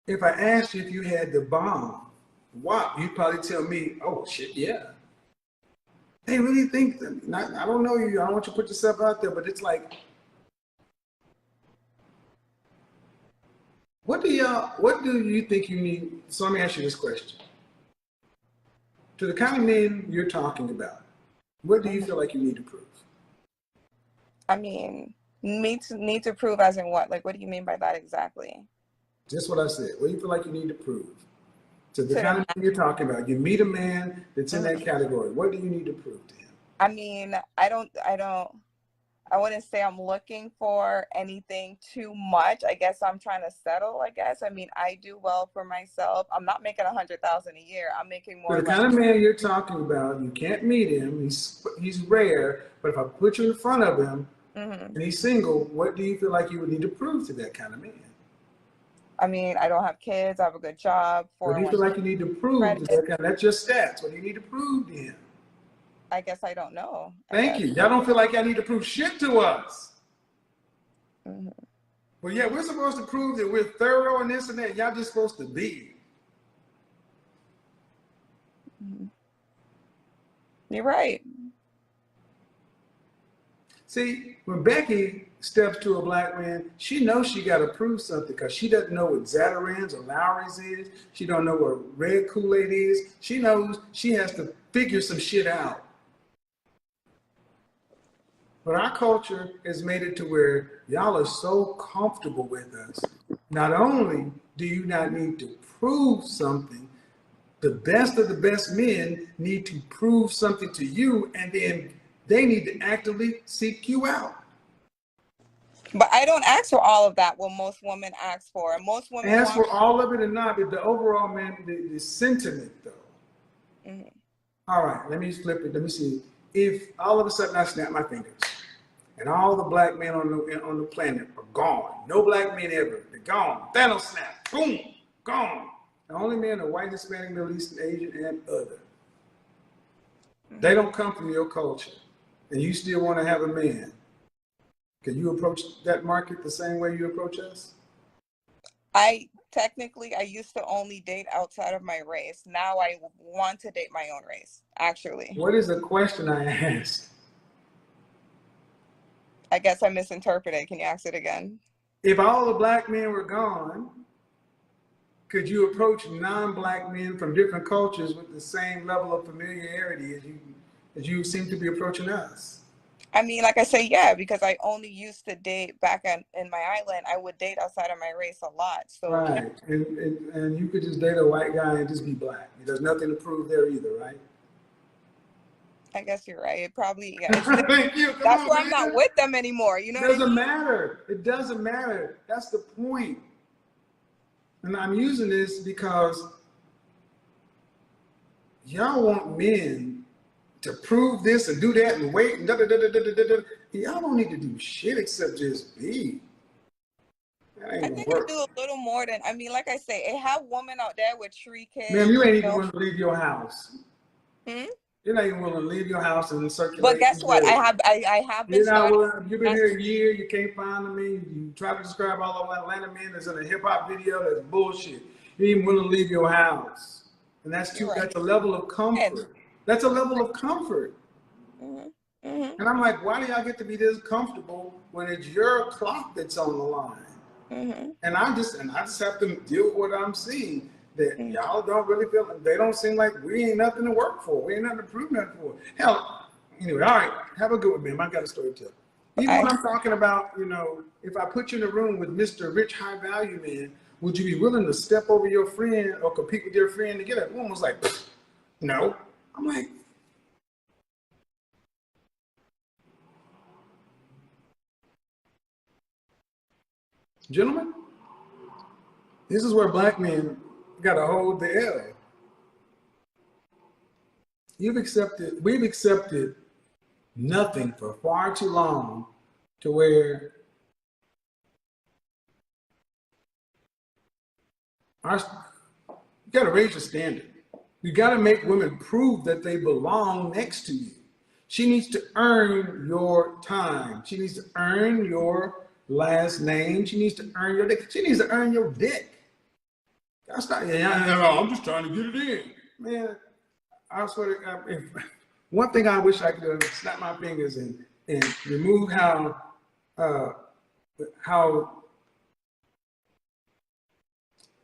if I asked you if you had the bomb, wow, you'd probably tell me, oh, shit, yeah. They really think that. I don't know you. I don't want you to put yourself out there, but it's like, what do you think you need? So let me ask you this question. To the kind of men you're talking about, what do you feel like you need to prove? I mean, need to prove as in what? Like, what do you mean by that exactly? Just what I said. What do you feel like you need to prove? To the To kind the of man you're talking about, you meet a man that's in that category. What do you need to prove to him? I mean, I wouldn't say I'm looking for anything too much. I guess I'm trying to settle, I guess. I mean, I do well for myself. I'm not making 100,000 a year. I'm making For more the kind of man you're talking about, you can't meet him. He's rare, but if I put you in front of him and he's single, what do you feel like you would need to prove to that kind of man? I mean, I don't have kids. I have a good job. What do you feel like you need to prove to that kind of, that's your stats. What do you need to prove to him? I guess I don't know. Thank you. Y'all don't feel like y'all need to prove shit to us. Well, yeah, we're supposed to prove that we're thorough and this and that. Y'all just supposed to be. You're right. See, when Becky steps to a black man, she knows she got to prove something because she doesn't know what Zatarans or Lowry's is. She don't know what red Kool-Aid is. She knows she has to figure some shit out. But our culture has made it to where y'all are so comfortable with us. Not only do you not need to prove something, the best of the best men need to prove something to you, and then they need to actively seek you out. But I don't ask for all of that, what most women ask for. Most women ask for all of it or not, but the overall, man, the sentiment, though. All right, let me flip it. Let me see. If all of a sudden I snap my fingers and all the black men on the planet are gone, no black men ever, they're gone. Thanos snap, boom, gone. The only men are white, Hispanic, Middle Eastern, Asian, and other. They don't come from your culture, and you still want to have a man. Can you approach that market the same way you approach us? I used to only date outside of my race. Now I want to date my own race, actually. What is the question I asked? I guess I misinterpreted. Can you ask it again? If all the black men were gone, could you approach non-black men from different cultures with the same level of familiarity as you seem to be approaching us? I mean, like I say, yeah, because I only used to date back in my island. I would date outside of my race a lot. So right, and you could just date a white guy and just be black. There's nothing to prove there either, right? I guess you're right. It probably, yeah. Thank you. That's why I'm not with them anymore. You know, it doesn't matter. It doesn't matter. That's the point. And I'm using this because y'all want men to prove this and do that and wait and Y'all don't need to do shit except just be. That ain't I gonna think work. I do a little more than, I mean, like I say, it have women out there with 3 kids. Ma'am, you ain't even going to leave your house. Hmm? You're not even willing to leave your house and But circulate. guess what? I have been You're not starting. willing. You've been here a year. You can't find me. You try to describe all of Atlanta men that's in a hip hop video. That's bullshit. You ain't even willing to leave your house, and that's You're too. right. That's a level of And comfort. That's a level of comfort. hmm hmm And I'm like, why do y'all get to be this comfortable when it's your clock that's on the line? hmm And I just have to deal with what I'm seeing. That hmm y'all don't really feel. They don't seem like we ain't nothing to work for. We ain't nothing to prove nothing for. Hell, anyway. All right. Have a good one, man. I got a story to tell. Even when Bye. I'm talking about, if I put you in a room with Mr. Rich High Value Man, would you be willing to step over your friend or compete with your friend to get it? One was like, no. I'm like, gentlemen, this is where black men got to hold the L. We've accepted nothing for far too long to where you got to raise your standard. You got to make women prove that they belong next to you. She needs to earn your time. She needs to earn your last name. She needs to earn your dick. She needs to earn your dick. That's not, I'm just trying to get it in. Man, I swear to God, one thing I wish I could do is snap my fingers and remove how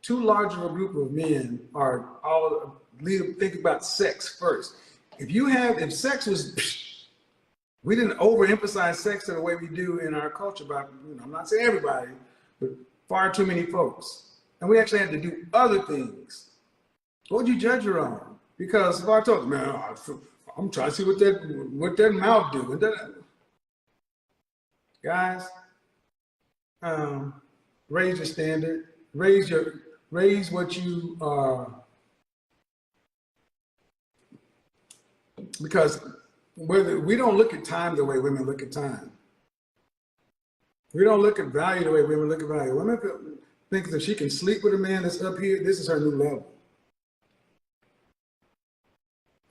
too large of a group of men are all think about sex first. If sex was, we didn't overemphasize sex in the way we do in our culture, but I'm not saying everybody, but far too many folks. And we actually had to do other things. What would you judge her on? Because if I told you, man, I'm trying to see what that mouth do. Guys, raise your standard, raise what you are, because we don't look at time the way women look at time. We don't look at value the way women look at value. Women think that she can sleep with a man that's up here, this is her new level.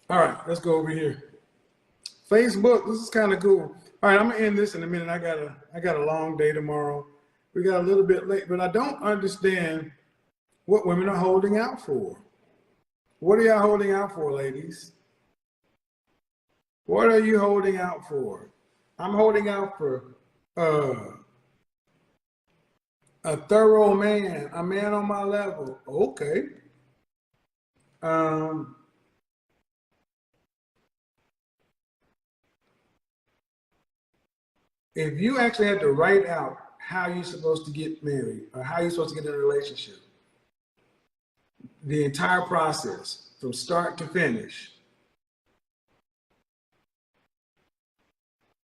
All right, let's go over here. Facebook, this is kind of cool. All right, I'm gonna end this in a minute. I got a long day tomorrow. We got a little bit late, but I don't understand what women are holding out for. What are y'all holding out for, ladies? What are you holding out for? I'm holding out for a thorough man, a man on my level. Okay. If you actually had to write out how you're supposed to get married or how you're supposed to get in a relationship, the entire process from start to finish,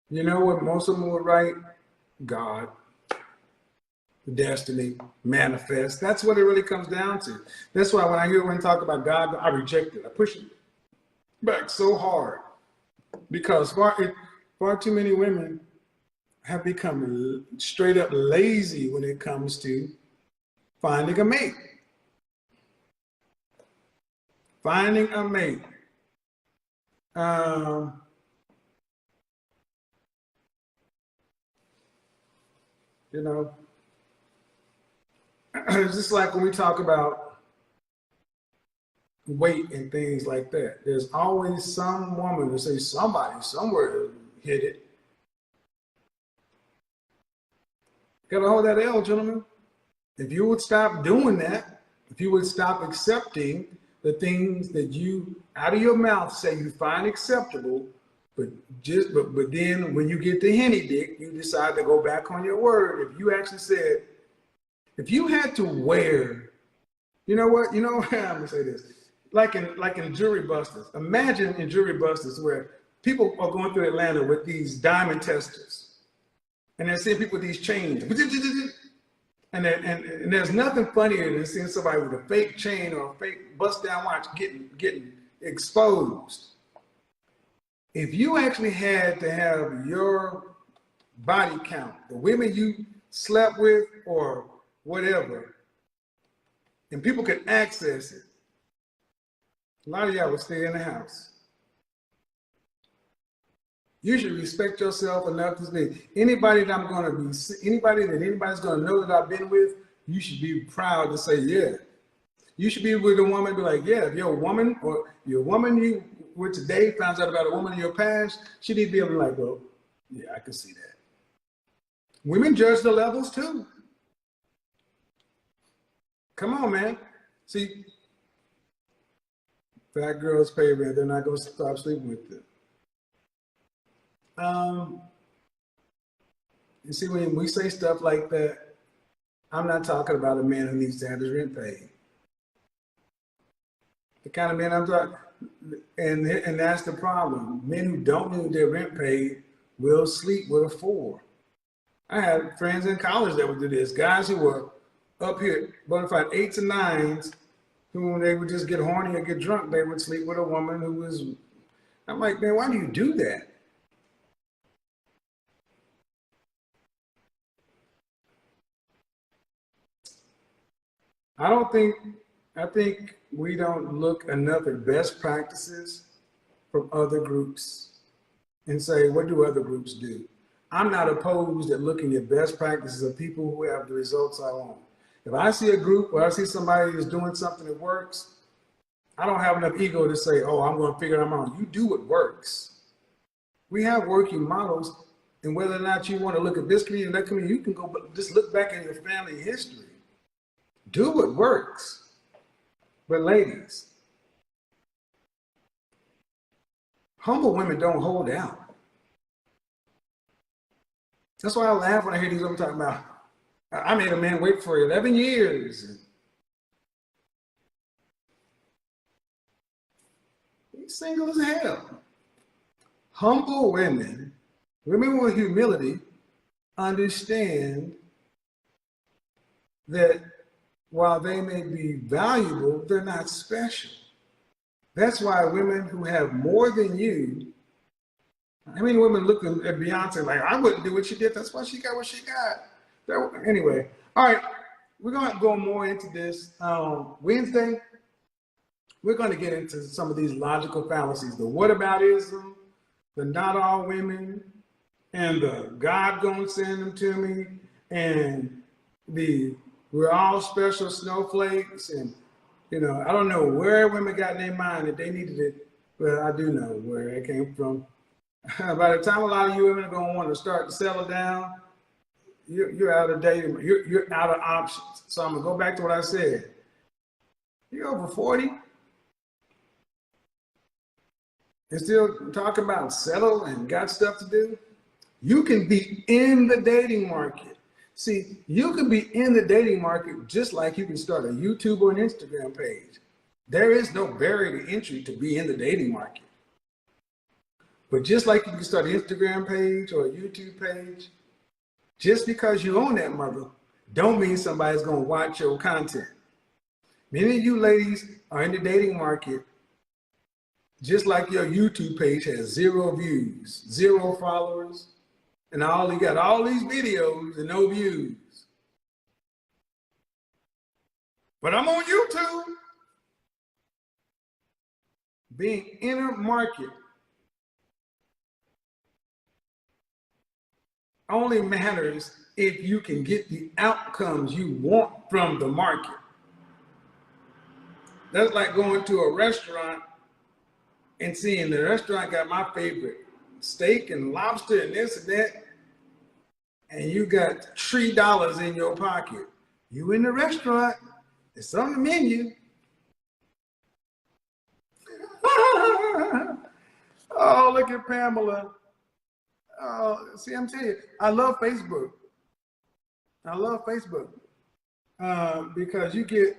you know what most of them would write? God, destiny, manifest. That's what it really comes down to. That's why when I hear women talk about God, I reject it. I push it back so hard because far too many women have become straight up lazy when it comes to finding a mate. Finding a mate. It's just like when we talk about weight and things like that. There's always some woman to say somebody somewhere hit it. Gotta hold that L, gentlemen. If you would stop doing that, if you would stop accepting the things that you out of your mouth say you find acceptable, but then when you get the henny dick, you decide to go back on your word. If you actually said, if you had to wear, you know what? I'm gonna say this. Like in Jury Busters. Imagine in Jury Busters where people are going through Atlanta with these diamond testers. And they're seeing people with these chains. And there's nothing funnier than seeing somebody with a fake chain or a fake bust down watch getting exposed. If you actually had to have your body count, the women you slept with or whatever, and people could access it, a lot of y'all would stay in the house. You should respect yourself enough to say, anybody that I'm going to be, anybody that anybody's going to know that I've been with, you should be proud to say, yeah. You should be with a woman, be like, yeah, if you're a woman or you're a woman you with today finds out about a woman in your past, she need to be able to like, well, yeah, I can see that. Women judge the levels too. Come on, man. See, fat girls pay rent. They're not going to stop sleeping with them. You see, when we say stuff like that, I'm not talking about a man who needs to have his rent paid. The kind of men I'm talking, and that's the problem. Men who don't need their rent paid will sleep with a 4. I had friends in college that would do this. Guys who were up here, bona fide 8s and 9s, who when they would just get horny or get drunk, they would sleep with a woman who was. I'm like, man, why do you do that? I think we don't look enough at best practices from other groups and say, what do other groups do? I'm not opposed at looking at best practices of people who have the results I want. If I see a group or I see somebody that's doing something that works, I don't have enough ego to say, oh, I'm going to figure it out. You do what works. We have working models, and whether or not you want to look at this community and that community, you can go just look back in your family history. Do what works. But ladies, humble women don't hold out. That's why I laugh when I hear these women talking about, I made a man wait for 11 years. He's single as hell. Humble women, women with humility, understand that while they may be valuable, they're not special. That's why women who have more than you, I mean, women look at Beyonce like, I wouldn't do what she did. That's why she got what she got. Anyway, all right, we're going to go more into this. Wednesday, we're going to get into some of these logical fallacies, the whataboutism, the not all women, and the God gonna send them to me, and the we're all special snowflakes, and you know, I don't know where women got in their mind that they needed it, but I do know where it came from. By the time a lot of you women are gonna want to start to settle down, you're out of dating, you're out of options. So I'm gonna go back to what I said. You're over 40 and still talking about settle and got stuff to do. You can be in the dating market. See, you can be in the dating market just like you can start a YouTube or an Instagram page. There is no barrier to entry to be in the dating market. But just like you can start an Instagram page or a YouTube page, just because you own that mother, don't mean somebody's gonna watch your content. Many of you ladies are in the dating market just like your YouTube page has 0 views, 0 followers, and you got all these videos and no views. But I'm on YouTube. Being inner market only matters if you can get the outcomes you want from the market. That's like going to a restaurant and seeing the restaurant got my favorite steak and lobster and this and that, and you got $3 in your pocket. You in the restaurant, it's on the menu. Oh, look at Pamela. Oh, see, I'm telling you, I love Facebook. I love Facebook because you get